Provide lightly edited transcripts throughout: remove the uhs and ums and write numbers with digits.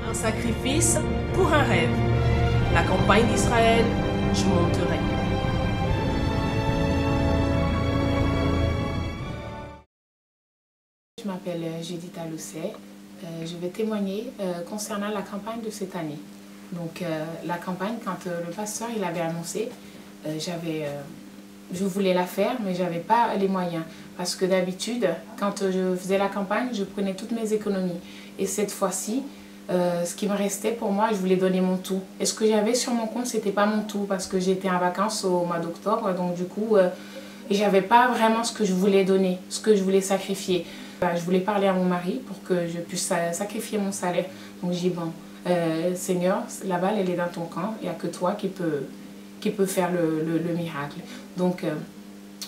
Un sacrifice pour un rêve. La campagne d'Israël, je monterai. Je m'appelle Judith Alousset. Je vais témoigner concernant la campagne de cette année. Donc la campagne, quand le pasteur il avait annoncé, je voulais la faire, mais je n'avais pas les moyens. Parce que d'habitude, quand je faisais la campagne, je prenais toutes mes économies. Et cette fois-ci, ce qui me restait pour moi, je voulais donner mon tout. Et ce que j'avais sur mon compte, ce n'était pas mon tout, parce que j'étais en vacances au mois d'octobre. Donc du coup, je n'avais pas vraiment ce que je voulais donner, ce que je voulais sacrifier. Je voulais parler à mon mari pour que je puisse sacrifier mon salaire. Donc j'ai dit, bon, Seigneur, la balle, elle est dans ton camp. Il n'y a que toi qui peut faire le miracle. Donc,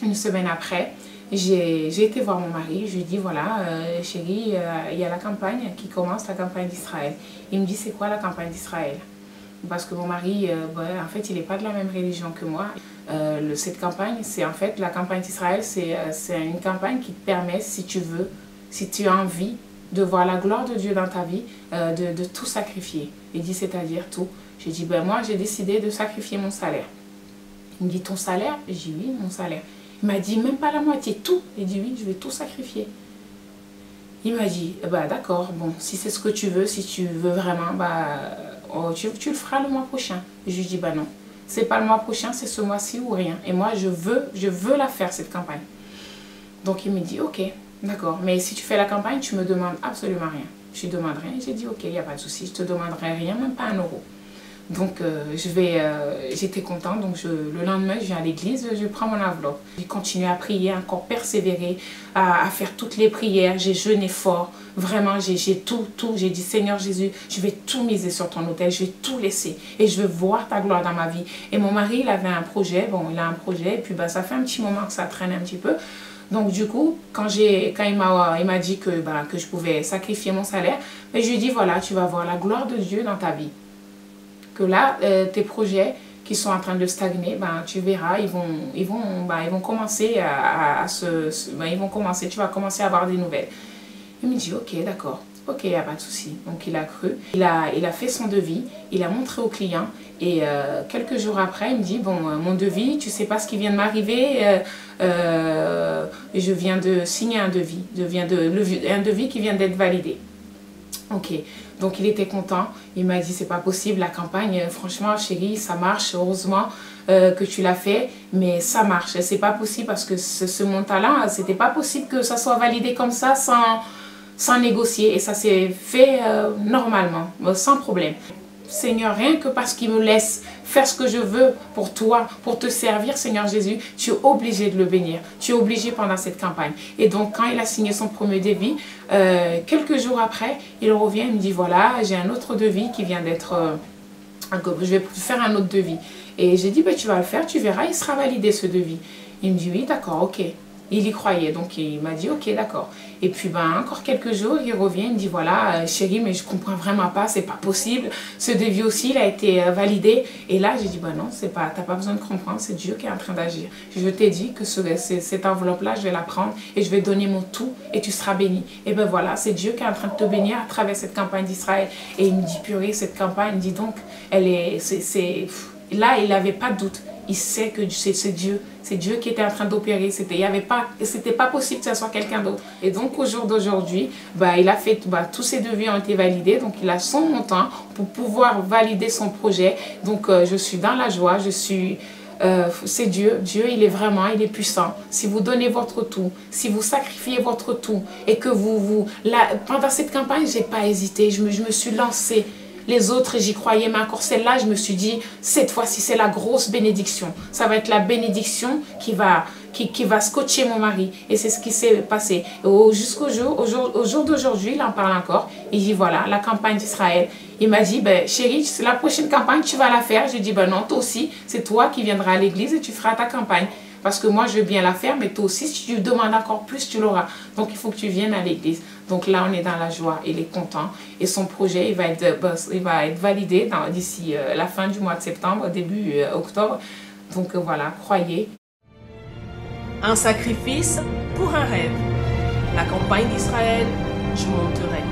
une semaine après, j'ai été voir mon mari. Je lui ai dit, voilà, chérie, il y a la campagne qui commence, la campagne d'Israël. Il me dit, c'est quoi la campagne d'Israël? Parce que mon mari, en fait, il n'est pas de la même religion que moi. Cette campagne, c'est en fait, la campagne d'Israël, c'est une campagne qui te permet, si tu veux, si tu as envie de voir la gloire de Dieu dans ta vie, de tout sacrifier. Il dit, c'est-à-dire tout. J'ai dit, moi, j'ai décidé de sacrifier mon salaire. Il me dit, ton salaire? J'ai dit, oui, mon salaire. Il m'a dit, même pas la moitié, tout. J'ai dit, oui, je vais tout sacrifier. Il m'a dit, d'accord, bon, si c'est ce que tu veux, si tu veux vraiment, tu le feras le mois prochain. Et je lui dis, non, c'est pas le mois prochain, c'est ce mois-ci ou rien. Et moi, je veux la faire, cette campagne. Donc, il me dit, ok, d'accord, mais si tu fais la campagne, tu me demandes absolument rien. Je ne demande rien. J'ai dit, ok, il n'y a pas de souci, je te demanderai rien, même pas 1 euro. Donc, j'étais contente. Donc, le lendemain, je viens à l'église, je prends mon enveloppe. J'ai continué à prier, encore persévérer, à faire toutes les prières. J'ai jeûné fort. Vraiment, j'ai tout. J'ai dit, Seigneur Jésus, je vais tout miser sur ton autel. Je vais tout laisser. Et je veux voir ta gloire dans ma vie. Et mon mari, il avait un projet. Bon, il a un projet. Et puis, ça fait un petit moment que ça traîne un petit peu. Donc, du coup, quand il m'a dit que je pouvais sacrifier mon salaire, je lui ai dit, voilà, tu vas voir la gloire de Dieu dans ta vie. Que là, tes projets qui sont en train de stagner, tu verras, ils vont commencer ils vont commencer, tu vas commencer à avoir des nouvelles. Il me dit, ok, d'accord, ok, il n'y a pas de souci. Donc il a cru, il a fait son devis, il a montré au client et quelques jours après, il me dit, bon, mon devis, tu sais pas ce qui vient de m'arriver, je viens de signer un devis, un devis qui vient d'être validé. Ok, donc il était content, il m'a dit c'est pas possible la campagne, franchement chérie ça marche, heureusement que tu l'as fait, mais ça marche, c'est pas possible parce que ce montant-là, c'était pas possible que ça soit validé comme ça sans négocier et ça s'est fait normalement, sans problème. Seigneur, rien que parce qu'il me laisse faire ce que je veux pour toi, pour te servir, Seigneur Jésus, tu es obligé de le bénir. Tu es obligé pendant cette campagne. Et donc, quand il a signé son premier devis, quelques jours après, il revient et me dit, voilà, j'ai un autre devis qui vient d'être... je vais faire un autre devis. Et j'ai dit, tu vas le faire, tu verras, il sera validé ce devis. Il me dit, oui, d'accord, ok. Il y croyait, donc il m'a dit ok d'accord. Et puis encore quelques jours, il revient, il me dit voilà chérie, mais je comprends vraiment pas, c'est pas possible. Ce devis aussi, il a été validé. Et là j'ai dit non, t'as pas besoin de comprendre, c'est Dieu qui est en train d'agir. Je t'ai dit que cette enveloppe-là, je vais la prendre et je vais donner mon tout et tu seras béni. Et voilà, c'est Dieu qui est en train de te bénir à travers cette campagne d'Israël. Et il me dit purée, cette campagne, dis donc, là il n'avait pas de doute. Il sait que c'est Dieu. C'est Dieu qui était en train d'opérer. C'était pas possible que ce soit quelqu'un d'autre. Et donc, au jour d'aujourd'hui, il a fait, tous ses devis ont été validés. Donc, il a son montant pour pouvoir valider son projet. Donc, je suis dans la joie. C'est Dieu. Dieu, il est puissant. Si vous donnez votre tout, si vous sacrifiez votre tout et que pendant cette campagne, j'ai pas hésité. Je me suis lancée. Les autres, j'y croyais, mais encore celle-là, je me suis dit, cette fois-ci, c'est la grosse bénédiction. Ça va être la bénédiction qui va scotcher mon mari. Et c'est ce qui s'est passé. Jusqu'au jour d'aujourd'hui, il en parle encore. Il dit, voilà, la campagne d'Israël. Il m'a dit, chérie, la prochaine campagne, tu vas la faire. Je dis, non, toi aussi, c'est toi qui viendras à l'église et tu feras ta campagne. Parce que moi, je veux bien la faire, mais toi aussi, si tu demandes encore plus, tu l'auras. Donc, il faut que tu viennes à l'église. Donc là, on est dans la joie, il est content. Et son projet, il va être validé d'ici la fin du mois de septembre, début octobre. Donc voilà, croyez. Un sacrifice pour un rêve. La campagne d'Israël, je monterai.